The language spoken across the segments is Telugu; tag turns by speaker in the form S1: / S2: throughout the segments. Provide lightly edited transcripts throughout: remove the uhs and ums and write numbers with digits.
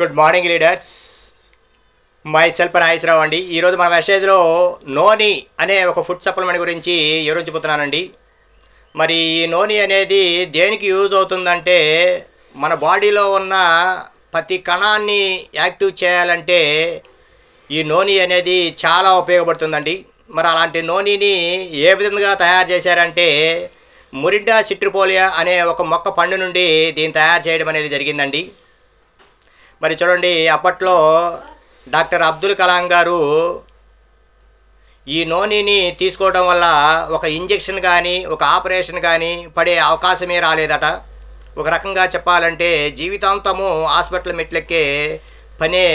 S1: Good morning leaders. Myself Nageswara Rao అండి. ఈరోజు మన మెసేజ్లో నోని అనే ఒక ఫుడ్ సప్లిమెంట్ గురించి వివరించబోతున్నానండి. మరి ఈ నోని అనేది దేనికి యూజ్ అవుతుందంటే మన బాడీలో ఉన్న ప్రతి కణాన్ని యాక్టివ్ చేయాలంటే ఈ నోని అనేది చాలా ఉపయోగపడుతుందండి. మరి అలాంటి నోనిని ఏ విధంగా తయారు చేశారంటే మురిండా సిట్రిపోలియా అనే ఒక మొక్క పండు నుండి దీన్ని తయారు చేయడం అనేది జరిగిందండి. మరి చూడండి, అప్పట్లో డాక్టర్ అబ్దుల్ కలాం గారు ఈ నూనెని తీసుకోవడం వల్ల ఒక ఇంజెక్షన్ కానీ ఒక ఆపరేషన్ కానీ పడే అవకాశమే రాలేదట. ఒక రకంగా చెప్పాలంటే జీవితాంతము హాస్పిటల్ మెట్లెక్కే పనే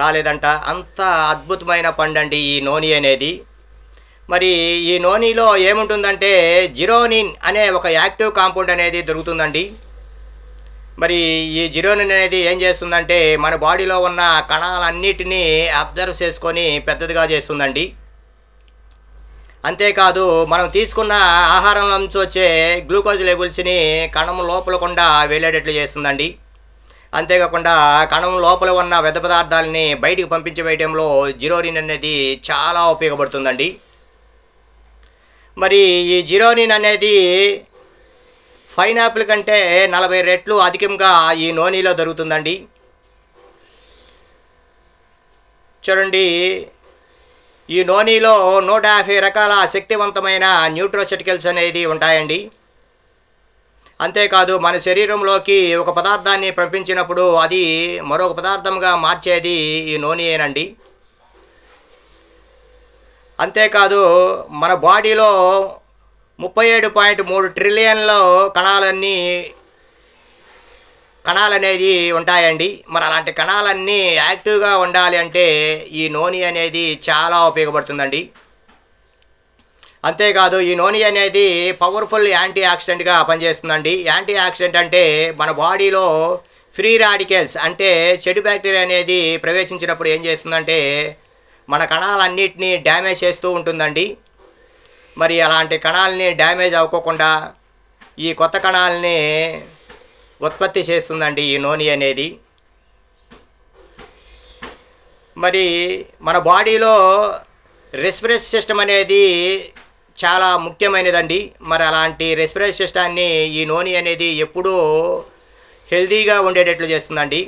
S1: రాలేదంట. అంత అద్భుతమైన పండండి ఈ నూనె అనేది. మరి ఈ నూనెలో ఏముంటుందంటే జిరోనిన్ అనే ఒక యాక్టివ్ కాంపౌండ్ అనేది దొరుకుతుందండి. మరి ఈ జిరోనిన్ అనేది ఏం చేస్తుందంటే మన బాడీలో ఉన్న కణాలన్నిటినీ అబ్జర్వ్ చేసుకొని పెద్దదిగా చేస్తుందండి. అంతేకాదు మనం తీసుకున్న ఆహారంలో నుంచి వచ్చే గ్లూకోజ్ లెవెల్స్ని కణం లోపలకుండా వెళ్ళేటట్లు చేస్తుందండి. అంతేకాకుండా కణం లోపల ఉన్న వ్యర్థ పదార్థాలని బయటికి పంపించవేయడంలో జిరోనిన్ అనేది చాలా ఉపయోగపడుతుందండి. మరి ఈ జిరోనిన్ అనేది పైనాపిల్ కంటే 40 రెట్లు అధికంగా ఈ నూనెలో దొరుకుతుందండి. చూడండి, ఈ నూనెలో 150 రకాల శక్తివంతమైన న్యూట్రోసెటికల్స్ అనేది ఉంటాయండి. అంతేకాదు మన శరీరంలోకి ఒక పదార్థాన్ని పంపించినప్పుడు అది మరొక పదార్థంగా మార్చేది ఈ నూనెయేనండి. అంతేకాదు మన బాడీలో 37.3 ట్రిలియన్ల కణాలనేది ఉంటాయండి. మరి అలాంటి కణాలన్నీ యాక్టివ్గా ఉండాలి అంటే ఈ నూనె అనేది చాలా ఉపయోగపడుతుందండి. అంతేకాదు ఈ నూనె అనేది పవర్ఫుల్ యాంటీ ఆక్సిడెంట్గా పనిచేస్తుందండి. యాంటీ ఆక్సిడెంట్ అంటే మన బాడీలో ఫ్రీ రాడికల్స్ అంటే చెడు బ్యాక్టీరియా అనేది ప్రవేశించినప్పుడు ఏం చేస్తుందంటే మన కణాలన్నింటినీ డ్యామేజ్ చేస్తూ ఉంటుందండి. మరి అలాంటి కణాలని డ్యామేజ్ అవ్వకుండా ఈ కొత్త కణాలని ఉత్పత్తి చేస్తుందండి ఈ నూనె అనేది. మరి మన బాడీలో రెస్పిరేటరీ సిస్టమ్ అనేది చాలా ముఖ్యమైనదండి. మరి అలాంటి రెస్పిరేటరీ సిస్టాన్ని ఈ నూనె అనేది ఎప్పుడూ హెల్తీగా ఉండేటట్లు చేస్తుందండి.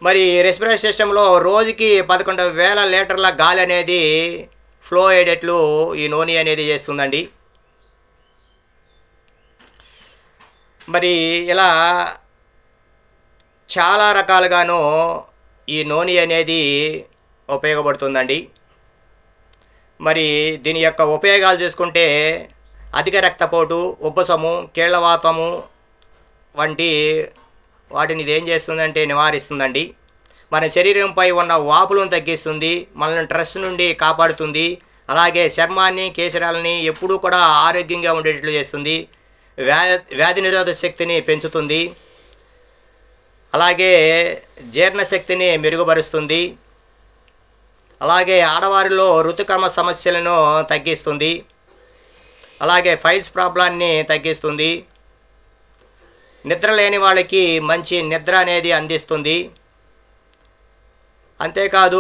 S1: మరి రెస్పిరేటరీ సిస్టంలో రోజుకి 11,000 లీటర్ల గాలి అనేది ఫ్లో అయ్యేటట్లు ఈ నూనె అనేది చేస్తుందండి. మరి ఇలా చాలా రకాలుగాను ఈ నూనె అనేది ఉపయోగపడుతుందండి. మరి దీని యొక్క ఉపయోగాలు చూసుకుంటే అధిక రక్తపోటు, ఉబ్బసము, కీళ్ళవాతము వంటి వాటిని ఇది ఏం చేస్తుందంటే నివారిస్తుందండి. మన శరీరంపై ఉన్న వాపులను తగ్గిస్తుంది, మనల్ని స్ట్రెస్ నుండి కాపాడుతుంది. అలాగే చర్మాన్ని, కేశరాలని ఎప్పుడూ కూడా ఆరోగ్యంగా ఉండేటట్లు చేస్తుంది. వ్యాధి నిరోధక శక్తిని పెంచుతుంది. అలాగే జీర్ణశక్తిని మెరుగుపరుస్తుంది. అలాగే ఆడవారిలో ఋతుక్రమ సమస్యలను తగ్గిస్తుంది. అలాగే ఫైల్స్ ప్రాబ్లాన్ని తగ్గిస్తుంది. నిద్ర లేని వాళ్ళకి మంచి నిద్ర అనేది అందిస్తుంది. అంతేకాదు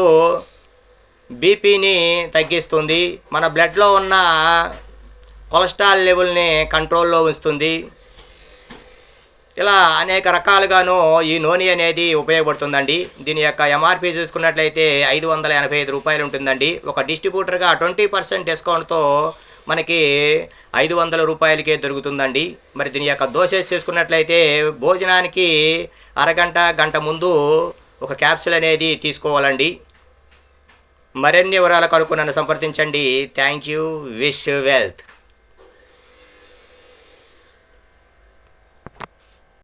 S1: బీపీని తగ్గిస్తుంది. మన బ్లడ్లో ఉన్న కొలెస్ట్రాల్ లెవెల్ని కంట్రోల్లో ఉంచుతుంది. ఇలా అనేక రకాలుగాను ఈ నూనె అనేది ఉపయోగపడుతుందండి. దీని యొక్క ఎంఆర్పి చూసుకున్నట్లయితే 585 రూపాయలు ఉంటుందండి. ఒక డిస్ట్రిబ్యూటర్గా 20% డిస్కౌంట్తో మనకి 500 రూపాయలకే దొరుకుతుందండి. మరి దీని యొక్క డోసేజ్ చూసుకున్నట్లయితే భోజనానికి అరగంట గంట ముందు ఒక క్యాప్సూల్ అనేది తీసుకోవాలండి. మరిన్ని వివరాల కొరకు నన్ను సంప్రదించండి. Thank you. Wish wealth.